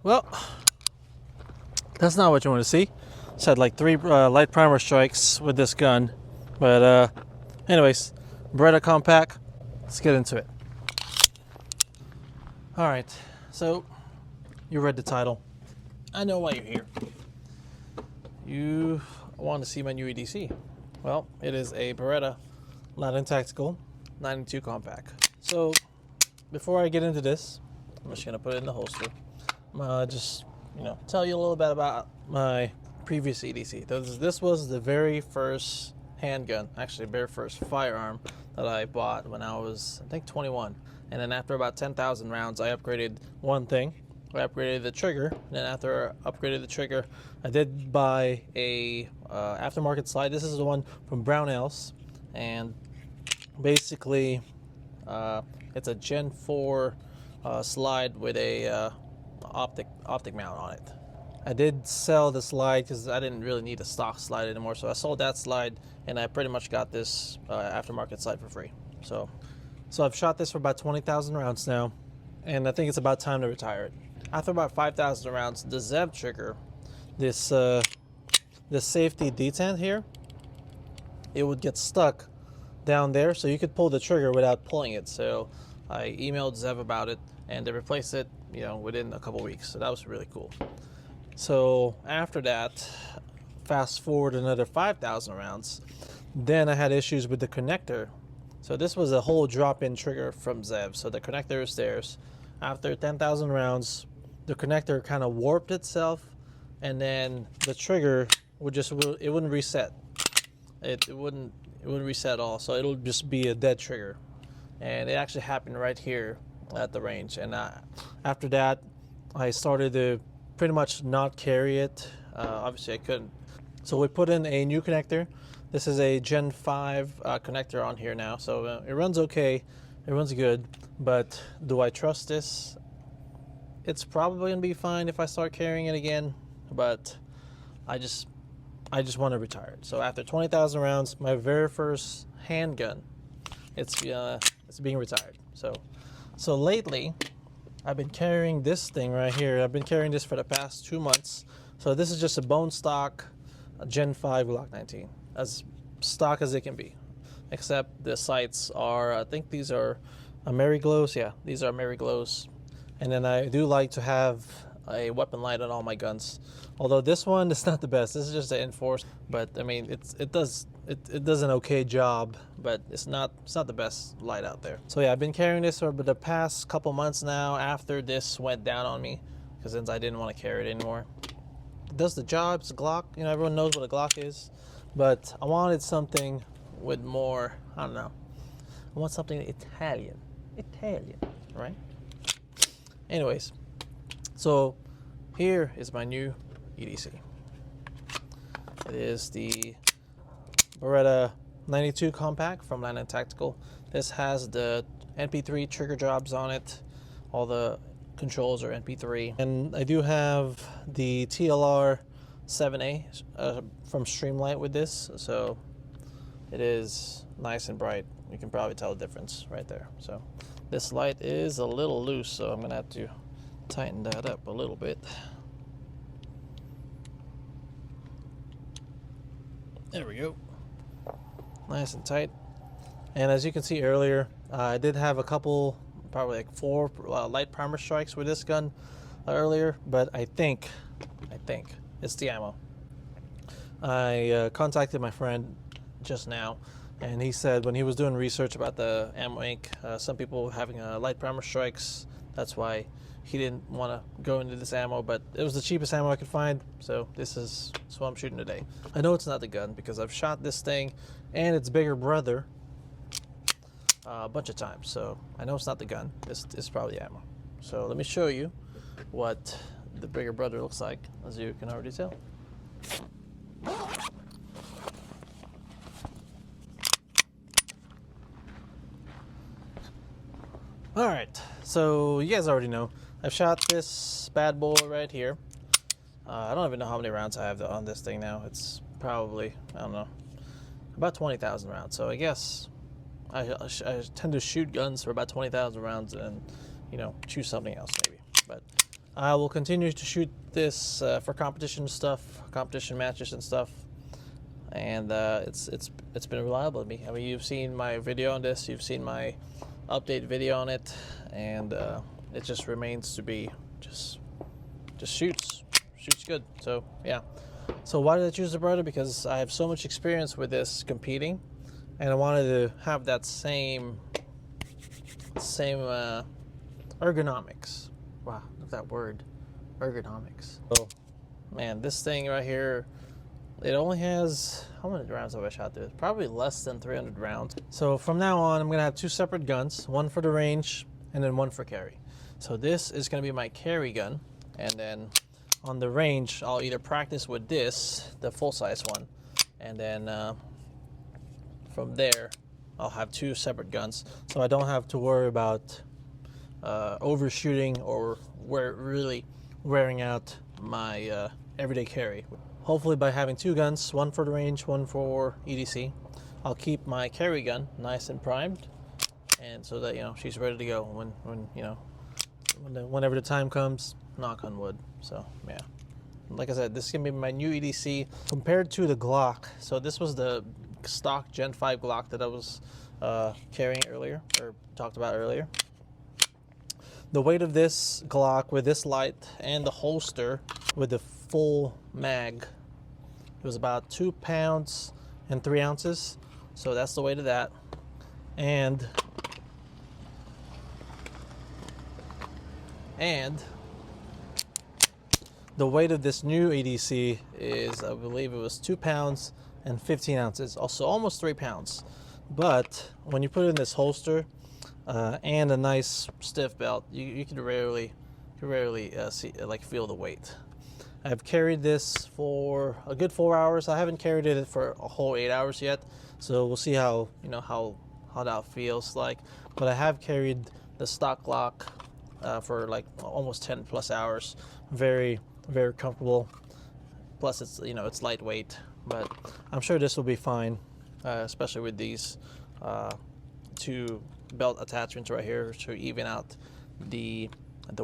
Well, that's not what you want to see. Just had like 3 light primer strikes with this gun. But anyways, Beretta compact. Let's get into it. All right, so you read the title. I know why you're here. You want to see my new EDC. Well, it is a Beretta Landon Tactical 92 compact. So before I get into this, I'm just gonna put it in the holster. Just tell you a little bit about my previous EDC. This was the very first handgun, actually the very first firearm that I bought when I was, I think, 21. And then after about 10,000 rounds, I upgraded one thing. I upgraded the trigger, and then after I upgraded the trigger, I did buy a aftermarket slide. This is the one from Brownells, and basically it's a Gen 4 slide with a optic mount on it. I did sell the slide because I didn't really need a stock slide anymore, so I sold that slide, and I pretty much got this aftermarket slide for free. So I've shot this for about 20,000 rounds now, and I think it's about time to retire it. After about 5,000 rounds, the ZEV trigger, this safety detent here, it would get stuck down there, so you could pull the trigger without pulling it. So I emailed ZEV about it, and they replaced it, within a couple weeks. So that was really cool. So after that, fast forward another 5,000 rounds, then I had issues with the connector. So this was a whole drop-in trigger from ZEV. So the connector is theirs. After 10,000 rounds, the connector kind of warped itself, and then the trigger it wouldn't reset. It wouldn't reset at all. So it'll just be a dead trigger. And it actually happened right here at the range. And after that, I started to pretty much not carry it. Obviously I couldn't. So we put in a new connector. This is a Gen 5 connector on here now. So it runs okay. It runs good. But do I trust this? It's probably gonna be fine if I start carrying it again, but I just want to retire it. So after 20,000 rounds, my very first handgun, it's being retired. So lately, I've been carrying this thing right here. I've been carrying this for the past 2 months. So this is just a bone stock Gen 5 Glock 19, as stock as it can be, except the sights are, I think these are Ameriglows. Yeah, these are Ameriglows. And then I do like to have a weapon light on all my guns. Although this one is not the best. This is just an enforced, but I mean it does an okay job, but it's not the best light out there. So yeah, I've been carrying this for the past couple months now after this went down on me, because since I didn't want to carry it anymore. It does the job. It's a Glock. Everyone knows what a Glock is, but I wanted something with more, I don't know. I want something Italian, right? Anyways, so here is my new EDC. It is the Beretta 92 compact from Landon Tactical. This has the NP3 trigger jobs on it. All the controls are NP3. And I do have the TLR 7A from Streamlight with this. So it is nice and bright. You can probably tell the difference right there. So this light is a little loose, so I'm gonna have to tighten that up a little bit. There we go. Nice and tight. And as you can see earlier, I did have a couple, probably like 4 light primer strikes with this gun earlier, but I think it's the ammo. I contacted my friend just now, and he said when he was doing research about the ammo ink, some people having light primer strikes, that's why he didn't want to go into this ammo, but it was the cheapest ammo I could find, so this is what I'm shooting today. I know it's not the gun because I've shot this thing and its bigger brother a bunch of times, so I know it's not the gun. This is probably ammo. So let me show you what the bigger brother looks like, as you can already tell. Alright, so you guys already know, I've shot this bad boy right here. I don't even know how many rounds I have on this thing now. It's probably, I don't know, about 20,000 rounds. So I guess I tend to shoot guns for about 20,000 rounds and, choose something else maybe. But I will continue to shoot this for competition stuff, competition matches and stuff, and it's been reliable to me. I mean, you've seen my video on this, you've seen my update video on it, and it just remains to be just shoots good. So yeah. So why did I choose the Beretta? Because I have so much experience with this competing, and I wanted to have that same ergonomics. Wow, look at that word, ergonomics. So, man, this thing right here, it only has, how many rounds have I shot there? Probably less than 300 rounds. So from now on, I'm gonna have 2 separate guns, one for the range and then one for carry. So this is gonna be my carry gun, and then on the range, I'll either practice with this, the full-size one, and then from there, I'll have 2 separate guns, so I don't have to worry about overshooting or really wearing out my everyday carry. Hopefully by having 2 guns, one for the range, one for EDC, I'll keep my carry gun nice and primed, and so that, you know, she's ready to go when you know, whenever the time comes, knock on wood. So yeah, like I said, this is gonna be my new EDC compared to the Glock. So this was the stock Gen 5 Glock that I was carrying earlier, or talked about earlier. The weight of this Glock with this light and the holster with the full mag, it was about 2 pounds and 3 ounces. So that's the weight of that. And the weight of this new EDC is, I believe it was 2 pounds and 15 ounces, also almost 3 pounds. But when you put it in this holster and a nice stiff belt, you can rarely see, like, feel the weight. I've carried this for a good 4 hours. I haven't carried it for a whole 8 hours yet, so we'll see how, you know, how that feels like. But I have carried the stock Glock for like almost 10 plus hours. Very comfortable. Plus it's, you know, it's lightweight, but I'm sure this will be fine, especially with these 2 belt attachments right here to even out the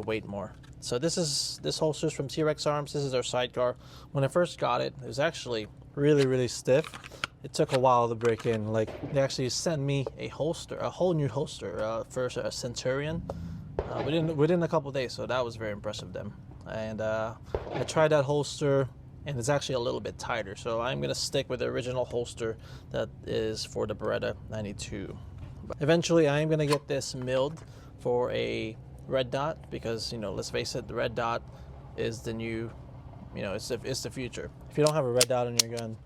weight more. So this holster is from T-Rex Arms. This is their sidecar. When I first got it, it was actually really stiff. It took a while to break in. Like, they actually sent me a holster, a whole new holster for a Centurion within a couple of days. So that was very impressive of them. And I tried that holster, and it's actually a little bit tighter. So I'm gonna stick with the original holster that is for the Beretta 92. But eventually, I am gonna get this milled for a red dot, because, you know, let's face it, the red dot is the new, you know, it's the future. If you don't have a red dot on your gun,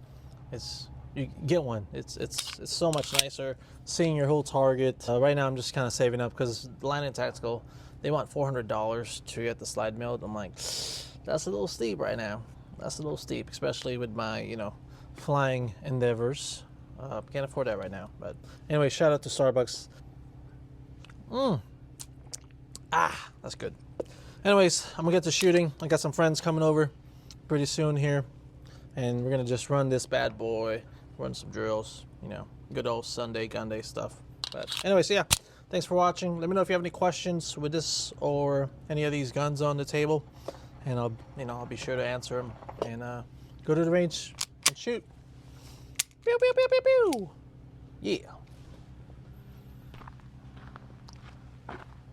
you get one. It's so much nicer seeing your whole target. Right now I'm just kind of saving up, because Landon Tactical, they want $400 to get the slide milled. I'm like, that's a little steep right now. That's a little steep, especially with my, you know, flying endeavors. Can't afford that right now. But anyway, shout out to Starbucks. That's good. Anyways, I'm gonna get to shooting. I got some friends coming over pretty soon here, and we're gonna just run this bad boy, run some drills, you know, good old Sunday gun day stuff. But anyways, yeah, thanks for watching. Let me know if you have any questions with this or any of these guns on the table, and I'll be sure to answer them, and go to the range and shoot. Pew pew pew pew pew. Yeah.